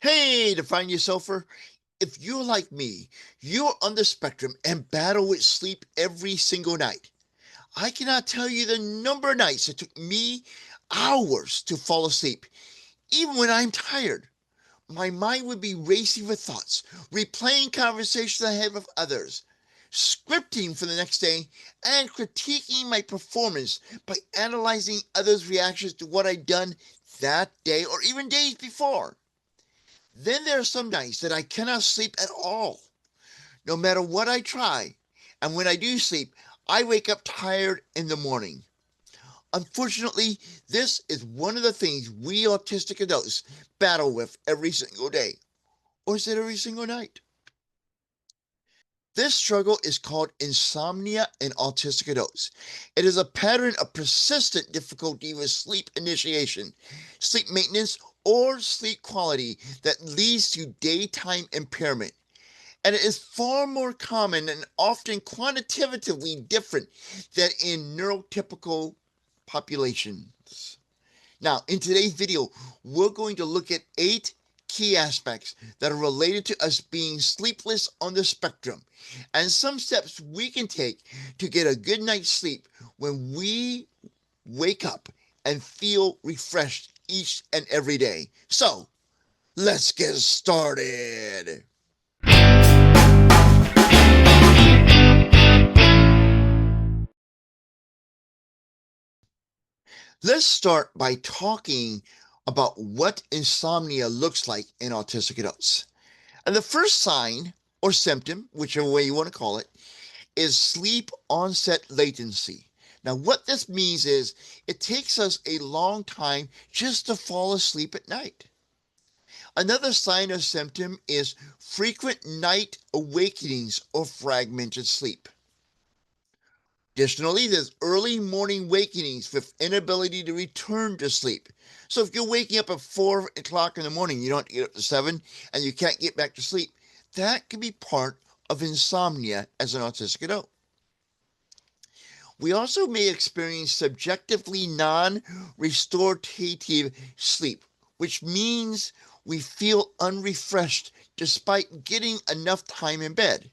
Hey, Define Yourselfer. If you're like me, you're on the spectrum and battle with sleep every single night. I cannot tell you the number of nights it took me hours to fall asleep, even when I'm tired. My mind would be racing with thoughts, replaying conversations I had with others, scripting for the next day, and critiquing my performance by analyzing others' reactions to what I'd done that day or even days before. Then there are some nights that I cannot sleep at all, no matter what I try. And when I do sleep, I wake up tired in the morning. Unfortunately, this is one of the things we autistic adults battle with every single day. Or is it every single night? This struggle is called insomnia in autistic adults. It is a pattern of persistent difficulty with sleep initiation, sleep maintenance, or sleep quality that leads to daytime impairment. And it is far more common and often quantitatively different than in neurotypical populations. Now, in today's video, we're going to look at 8 key aspects that are related to us being sleepless on the spectrum and some steps we can take to get a good night's sleep when we wake up and feel refreshed each and every day. So, let's get started. Let's start by talking about what insomnia looks like in autistic adults. And the first sign or symptom, whichever way you want to call it, is sleep onset latency. Now, what this means is it takes us a long time just to fall asleep at night. Another sign or symptom is frequent night awakenings or fragmented sleep. Additionally, there's early morning wakenings with inability to return to sleep. So if you're waking up at 4 o'clock in the morning, you don't get up to 7, and you can't get back to sleep, that could be part of insomnia as an autistic adult. We also may experience subjectively non-restorative sleep, which means we feel unrefreshed despite getting enough time in bed.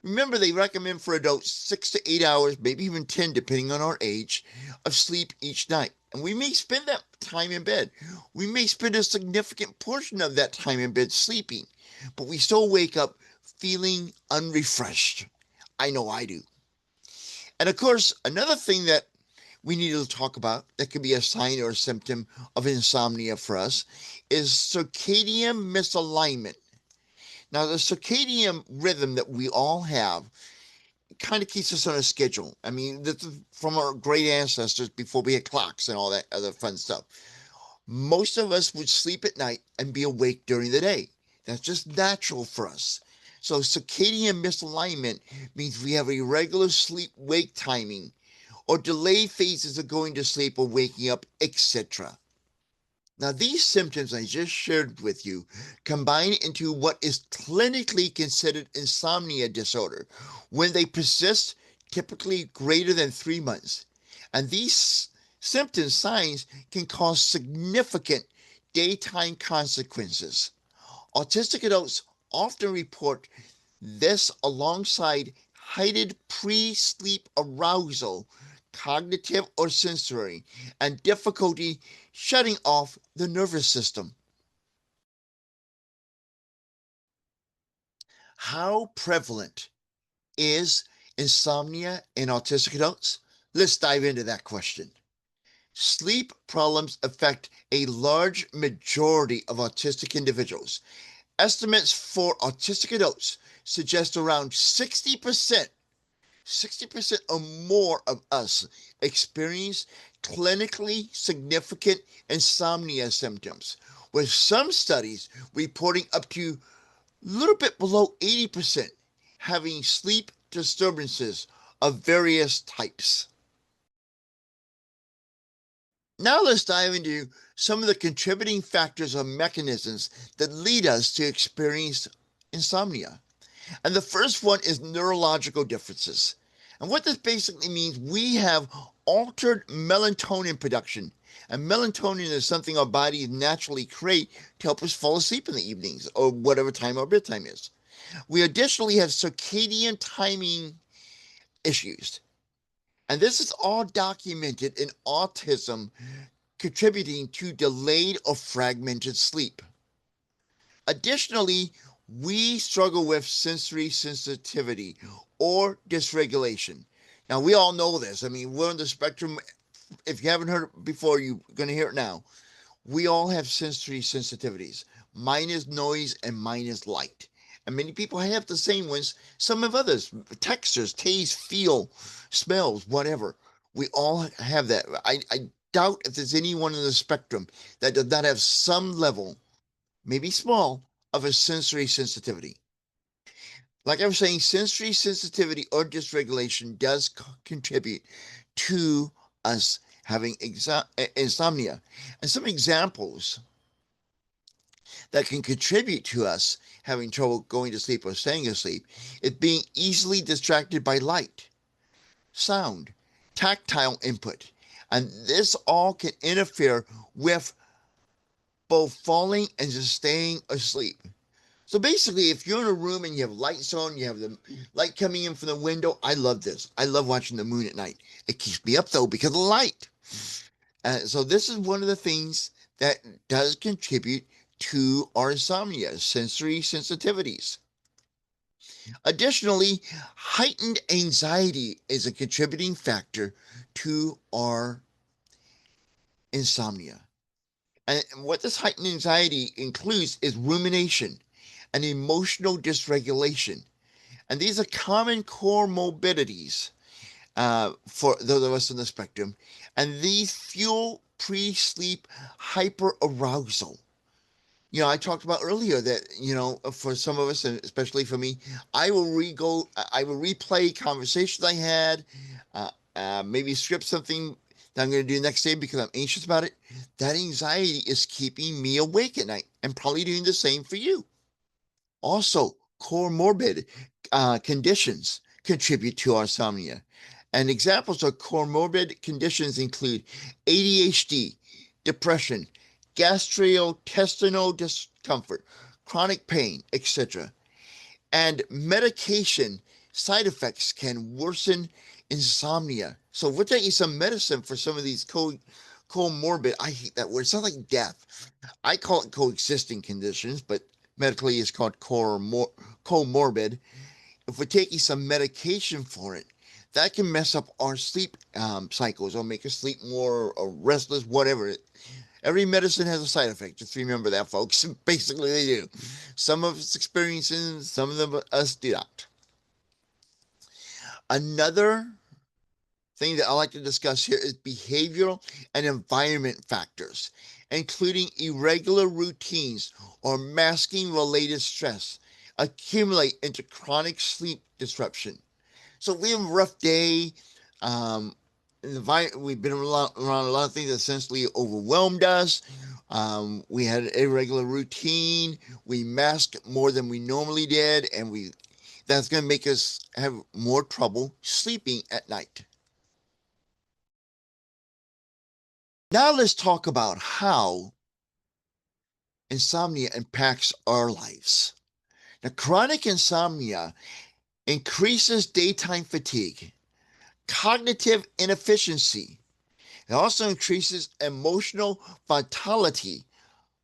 Remember, they recommend for adults 6 to 8 hours, maybe even 10, depending on our age, of sleep each night. And we may spend that time in bed. We may spend a significant portion of that time in bed sleeping, but we still wake up feeling unrefreshed. I know I do. And of course, another thing that we need to talk about that could be a sign or a symptom of insomnia for us is circadian misalignment. Now, the circadian rhythm that we all have kind of keeps us on a schedule. I mean, this is from our great ancestors before we had clocks and all that other fun stuff. Most of us would sleep at night and be awake during the day. That's just natural for us. So, circadian misalignment means we have irregular sleep wake timing or delayed phases of going to sleep or waking up, etc. Now, these symptoms I just shared with you combine into what is clinically considered insomnia disorder when they persist, typically greater than 3 months. And these symptom signs can cause significant daytime consequences. Autistic adults often report this alongside heightened pre-sleep arousal, cognitive or sensory, and difficulty shutting off the nervous system. How prevalent is insomnia in autistic adults? Let's dive into that question. Sleep problems affect a large majority of autistic individuals. Estimates for autistic adults suggest around 60% or more of us experience clinically significant insomnia symptoms, with some studies reporting up to a little bit below 80% having sleep disturbances of various types. Now let's dive into some of the contributing factors or mechanisms that lead us to experience insomnia. And the first one is neurological differences. And what this basically means, we have altered melatonin production. And melatonin is something our bodies naturally create to help us fall asleep in the evenings or whatever time our bedtime is. We additionally have circadian timing issues. And this is all documented in autism, contributing to delayed or fragmented sleep. Additionally, we struggle with sensory sensitivity or dysregulation. Now, we all know this. I mean, we're on the spectrum. If you haven't heard it before, you're going to hear it now. We all have sensory sensitivities. Mine is noise and mine is light. And many people have the same ones. Some have others. Textures, taste, feel, smells, whatever. We all have that. I doubt if there's anyone in the spectrum that does not have some level, maybe small, of a sensory sensitivity. Like I was saying, sensory sensitivity or dysregulation does contribute to us having insomnia. And some examples that can contribute to us having trouble going to sleep or staying asleep is being easily distracted by light, sound, tactile input. And this all can interfere with both falling and just staying asleep. So basically, if you're in a room and you have lights on, you have the light coming in from the window, I love this. I love watching the moon at night. It keeps me up though because of the light. So this is one of the things that does contribute to our insomnia, sensory sensitivities. Additionally, heightened anxiety is a contributing factor to our insomnia. And what this heightened anxiety includes is rumination and emotional dysregulation. And these are common comorbidities for those of us on the spectrum. And these fuel pre-sleep hyperarousal. You know, I talked about earlier that, you know, for some of us, and especially for me, I will replay conversations I had, maybe script something that I'm going to do the next day because I'm anxious about it. That anxiety is keeping me awake at night and probably doing the same for you. Also, comorbid conditions contribute to our insomnia. And examples of comorbid conditions include ADHD, depression, gastrointestinal discomfort, chronic pain, etc. And medication side effects can worsen insomnia. So we'll take you some medicine for some of these comorbid, I hate that word, it sounds like death. I call it coexisting conditions, but medically it's called comorbid. If we're taking some medication for it, that can mess up our sleep cycles or make us sleep more or restless, whatever. Every medicine has a side effect. Just remember that, folks. Basically, they do. Some of us experiencing, some of them us do not. Another thing that I like to discuss here is behavioral and environment factors, including irregular routines or masking related stress, accumulate into chronic sleep disruption. So we have a rough day. We've been around a lot of things that essentially overwhelmed us. We had an irregular routine. We masked more than we normally did, and that's going to make us have more trouble sleeping at night. Now let's talk about how insomnia impacts our lives. Now, chronic insomnia increases daytime fatigue, cognitive inefficiency. It also increases emotional vitality,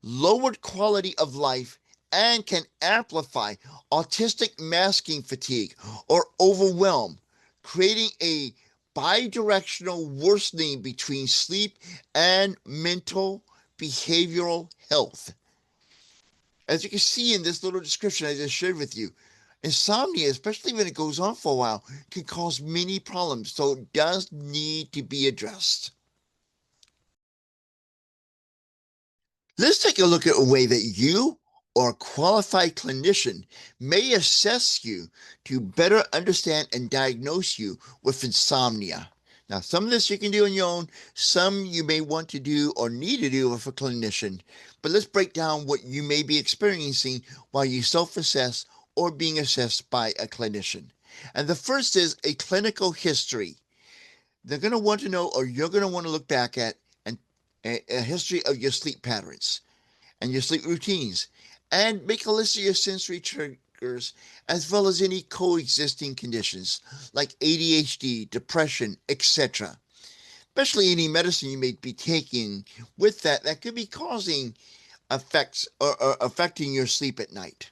lowered quality of life, and can amplify autistic masking fatigue or overwhelm, creating a bidirectional worsening between sleep and mental behavioral health. As you can see in this little description I just shared with you, insomnia, especially when it goes on for a while, can cause many problems, so it does need to be addressed. Let's take a look at a way that you or a qualified clinician may assess you to better understand and diagnose you with insomnia. Now, some of this you can do on your own, some you may want to do or need to do with a clinician, but let's break down what you may be experiencing while you self-assess or being assessed by a clinician. And the first is a clinical history. they're going to want to know, or you're going to want to look back at and a history of your sleep patterns and your sleep routines, and make a list of your sensory triggers as well as any coexisting conditions like ADHD, depression, etc. Especially any medicine you may be taking with that could be causing effects or affecting your sleep at night.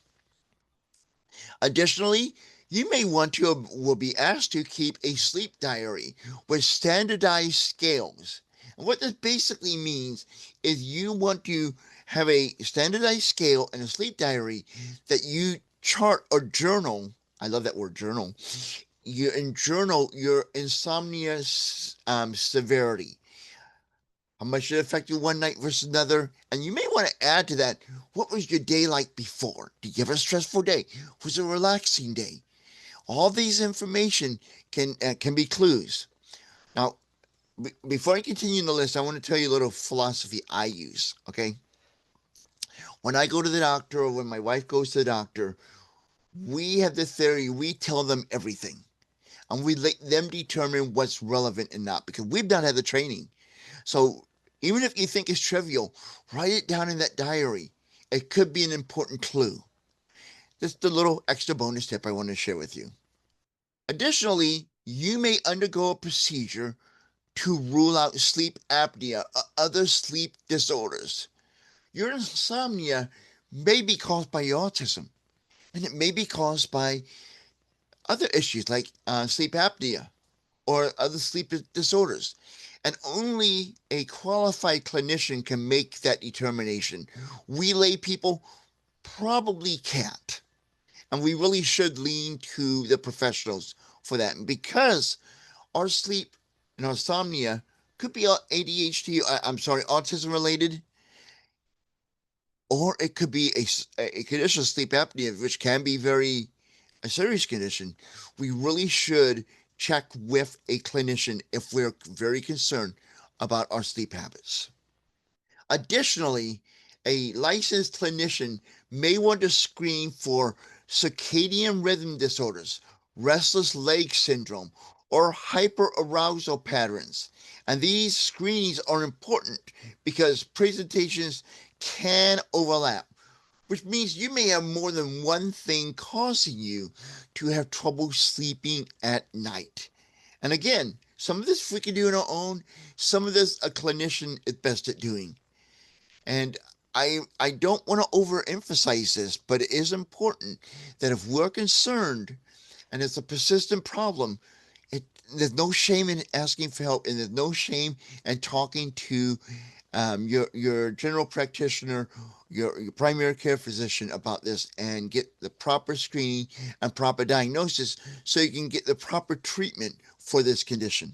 Additionally, you may want to or will be asked to keep a sleep diary with standardized scales. And what this basically means is you want to have a standardized scale and a sleep diary that you chart or journal. I love that word, journal. You journal your insomnia severity. How much it affect you one night versus another? And you may want to add to that, what was your day like before? Did you have a stressful day? Was it a relaxing day? All these information can be clues. Now, before I continue in the list, I want to tell you a little philosophy I use. Okay, when I go to the doctor or when my wife goes to the doctor, we have the theory we tell them everything, and we let them determine what's relevant and not because we've not had the training. So even if you think it's trivial, write it down in that diary. It could be an important clue. Just a little extra bonus tip I want to share with you. Additionally, you may undergo a procedure to rule out sleep apnea or other sleep disorders. Your insomnia may be caused by your autism, and it may be caused by other issues like sleep apnea or other sleep disorders. And only a qualified clinician can make that determination. We lay people probably can't. And we really should lean to the professionals for that. And because our sleep and our insomnia could be ADHD, I'm sorry, autism related, or it could be a condition of sleep apnea, which can be a serious condition. We really should check with a clinician if we're very concerned about our sleep habits. Additionally, a licensed clinician may want to screen for circadian rhythm disorders, restless leg syndrome, or hyperarousal patterns. And these screenings are important because presentations can overlap, which means you may have more than one thing causing you to have trouble sleeping at night. And again, some of this we can do on our own, some of this a clinician is best at doing. And I don't want to overemphasize this, but it is important that if we're concerned and it's a persistent problem, it, there's no shame in asking for help, and there's no shame in talking to your general practitioner, your primary care physician about this, and get the proper screening and proper diagnosis so you can get the proper treatment for this condition.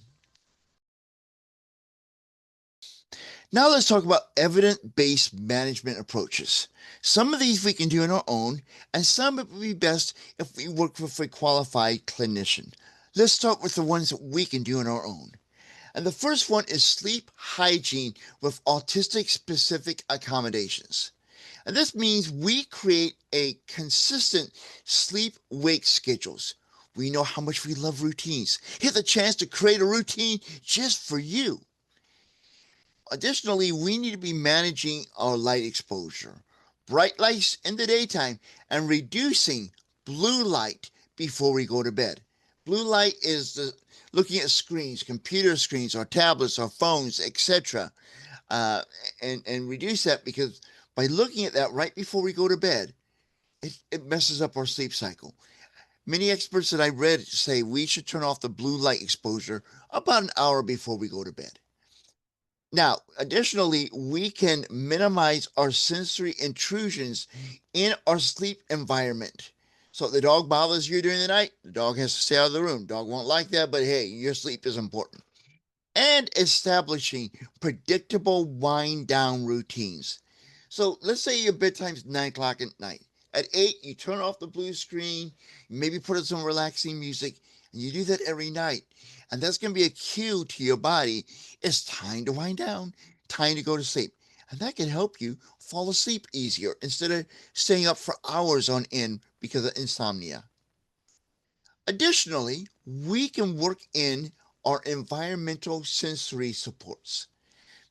Now let's talk about evidence-based management approaches. Some of these we can do on our own, and some it would be best if we work with a qualified clinician. Let's start with the ones that we can do on our own. And the first one is sleep hygiene with autistic-specific accommodations. And this means we create a consistent sleep-wake schedules. We know how much we love routines. Here's a chance to create a routine just for you. Additionally, we need to be managing our light exposure, bright lights in the daytime, and reducing blue light before we go to bed. Blue light is looking at screens, computer screens, or tablets, or phones, etc., and reduce that because by looking at that right before we go to bed, it messes up our sleep cycle. Many experts that I read say we should turn off the blue light exposure about an hour before we go to bed. Now, additionally, we can minimize our sensory intrusions in our sleep environment. So if the dog bothers you during the night, the dog has to stay out of the room. Dog won't like that, but hey, your sleep is important. And establishing predictable wind down routines. So let's say your bedtime's 9 o'clock at night. At 8, you turn off the blue screen, maybe put on some relaxing music, and you do that every night. And that's going to be a cue to your body. It's time to wind down, time to go to sleep. And that can help you fall asleep easier instead of staying up for hours on end because of insomnia. Additionally, we can work in are environmental sensory supports.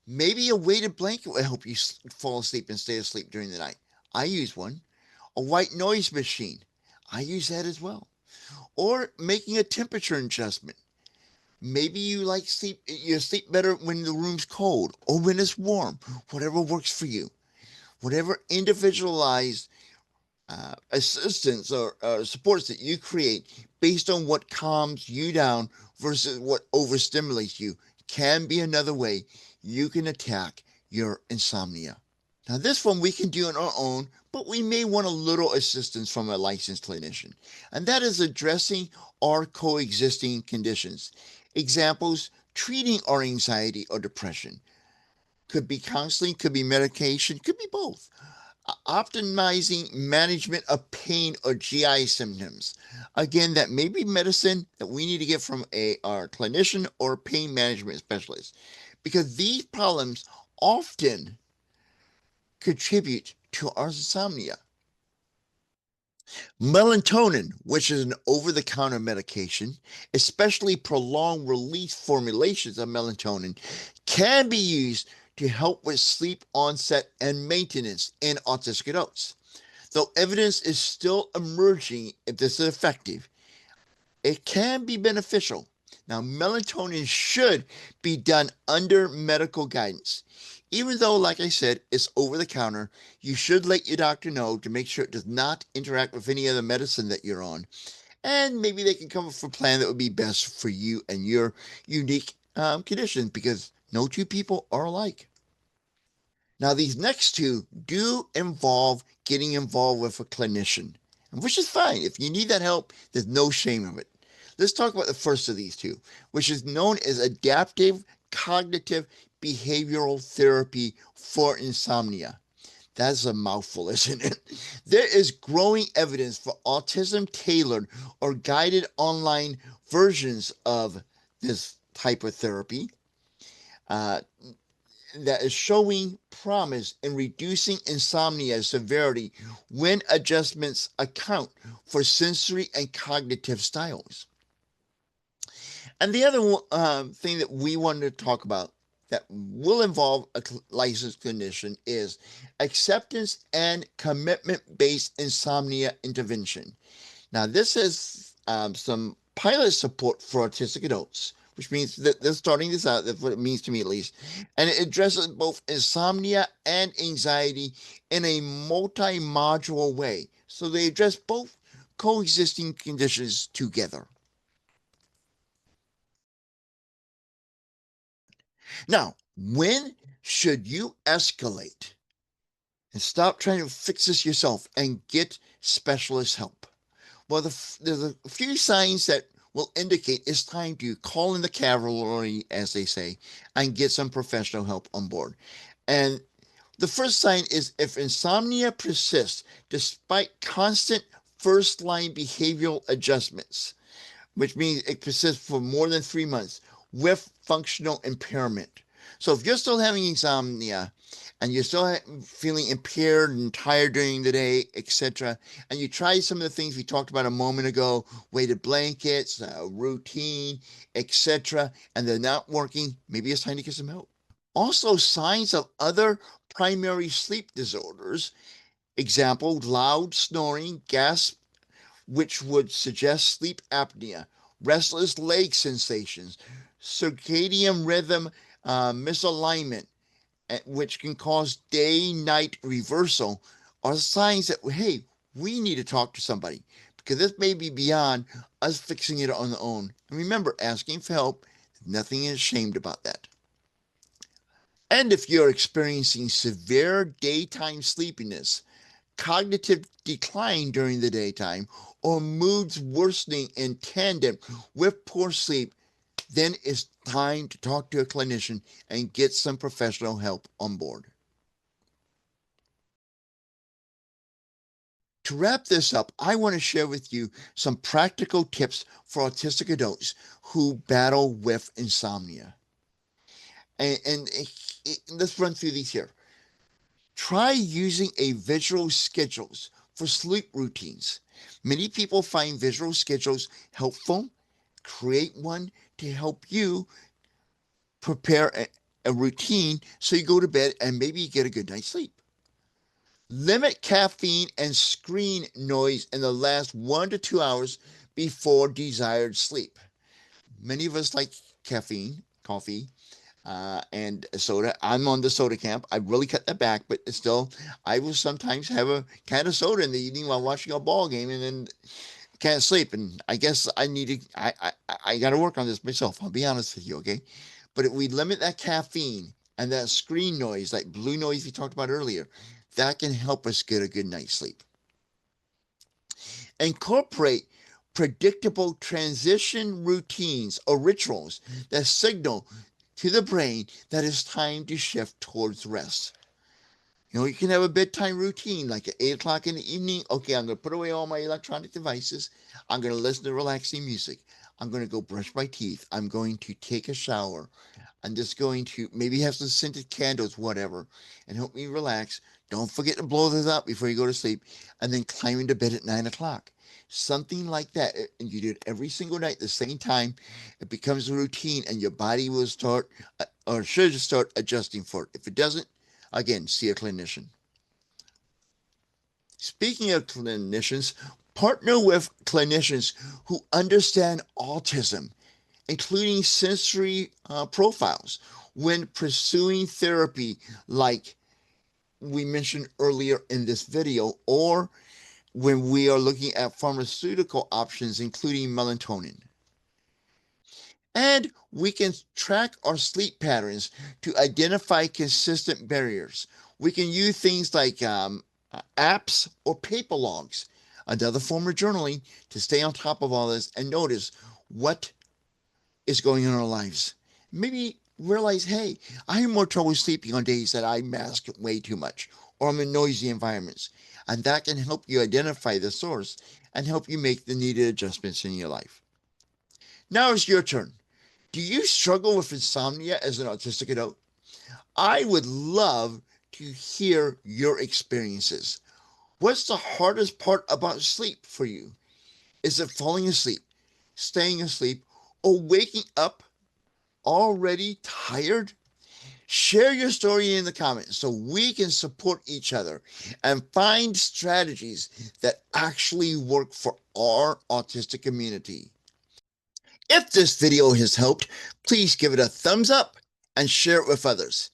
Maybe a weighted blanket will help you fall asleep and stay asleep during the night. I use one. A white noise machine. I use that as well. Or making a temperature adjustment. Maybe you sleep better when the room's cold or when it's warm. Whatever works for you. Whatever individualized assistance or supports that you create based on what calms you down versus what overstimulates you can be another way you can attack your insomnia. Now, this one we can do on our own, but we may want a little assistance from a licensed clinician, and that is addressing our coexisting conditions. Examples: treating our anxiety or depression. Could be counseling, could be medication, could be both. Optimizing management of pain or GI symptoms. Again, that may be medicine that we need to get from our clinician or pain management specialist, because these problems often contribute to our insomnia. Melatonin, which is an over the counter medication, especially prolonged release formulations of melatonin, can be used to help with sleep onset and maintenance in autistic adults. Though evidence is still emerging if this is effective, it can be beneficial. Now, melatonin should be done under medical guidance. Even though, like I said, it's over the counter, you should let your doctor know to make sure it does not interact with any other medicine that you're on. And maybe they can come up with a plan that would be best for you and your unique condition, because no two people are alike. Now, these next two do involve getting involved with a clinician, which is fine. If you need that help, there's no shame of it. Let's talk about the first of these two, which is known as adaptive cognitive behavioral therapy for insomnia. That's a mouthful, isn't it? There is growing evidence for autism tailored or guided online versions of this type of therapy. Uh, that is showing promise in reducing insomnia severity when adjustments account for sensory and cognitive styles. And the other thing that we wanted to talk about that will involve a licensed clinician is acceptance and commitment-based insomnia intervention. Now, this is some pilot support for autistic adults, which means that they're starting this out. That's what it means to me, at least. And it addresses both insomnia and anxiety in a multi-module way. So they address both coexisting conditions together. Now, when should you escalate and stop trying to fix this yourself and get specialist help? Well, there's a few signs that will indicate it's time to call in the cavalry, as they say, and get some professional help on board. And the first sign is if insomnia persists despite constant first line behavioral adjustments, which means it persists for more than 3 months with functional impairment. So if you're still having insomnia and you're still feeling impaired and tired during the day, etc., and you try some of the things we talked about a moment ago, weighted blankets, routine, etc., and they're not working, maybe it's time to get some help. Also, signs of other primary sleep disorders, example, loud snoring, gasp, which would suggest sleep apnea, restless leg sensations, circadian rhythm misalignment, which can cause day-night reversal, are signs that, hey, we need to talk to somebody, because this may be beyond us fixing it on our own. And remember, asking for help, nothing is ashamed about that. And if you're experiencing severe daytime sleepiness, cognitive decline during the daytime, or moods worsening in tandem with poor sleep, then it's time to talk to a clinician and get some professional help on board. To wrap this up, I want to share with you some practical tips for autistic adults who battle with insomnia. And let's run through these here. Try using a visual schedules for sleep routines. Many people find visual schedules helpful Create one to help you prepare a routine so you go to bed and maybe you get a good night's sleep. Limit caffeine and screen noise in the last 1 to 2 hours before desired sleep. Many of us like caffeine, coffee, and soda. I'm on the soda camp. I really cut that back, but still, I will sometimes have a can of soda in the evening while watching a ball game, and then can't sleep. And I guess I need to. I got to work on this myself. I'll be honest with you, okay? But if we limit that caffeine and that screen noise, like blue noise we talked about earlier, that can help us get a good night's sleep. Incorporate predictable transition routines or rituals that signal to the brain that it's time to shift towards rest. You can have a bedtime routine like at 8 o'clock in the evening. Okay, I'm going to put away all my electronic devices. I'm going to listen to relaxing music. I'm going to go brush my teeth. I'm going to take a shower. I'm just going to maybe have some scented candles, whatever, and help me relax. Don't forget to blow those out before you go to sleep, and then climb into bed at 9 o'clock. Something like that. And you do it every single night at the same time. It becomes a routine, and your body will start, or should start, adjusting for it. If it doesn't, again, see a clinician. Speaking of clinicians, partner with clinicians who understand autism, including sensory profiles, when pursuing therapy, like we mentioned earlier in this video, or when we are looking at pharmaceutical options, including melatonin. And we can track our sleep patterns to identify consistent barriers. We can use things like apps or paper logs, another form of journaling, to stay on top of all this and notice what is going on in our lives. Maybe realize, hey, I have more trouble sleeping on days that I mask way too much or I'm in noisy environments. And that can help you identify the source and help you make the needed adjustments in your life. Now it's your turn. Do you struggle with insomnia as an autistic adult? I would love to hear your experiences. What's the hardest part about sleep for you? Is it falling asleep, staying asleep, or waking up already tired? Share your story in the comments so we can support each other and find strategies that actually work for our autistic community. If this video has helped, please give it a thumbs up and share it with others.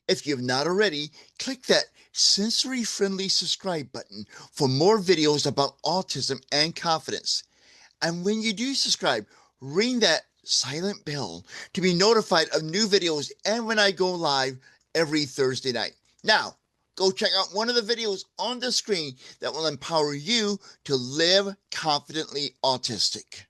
If you've not already, click that sensory-friendly subscribe button for more videos about autism and confidence. And when you do subscribe, ring that silent bell to be notified of new videos and when I go live every Thursday night. Now, go check out one of the videos on the screen that will empower you to live confidently autistic.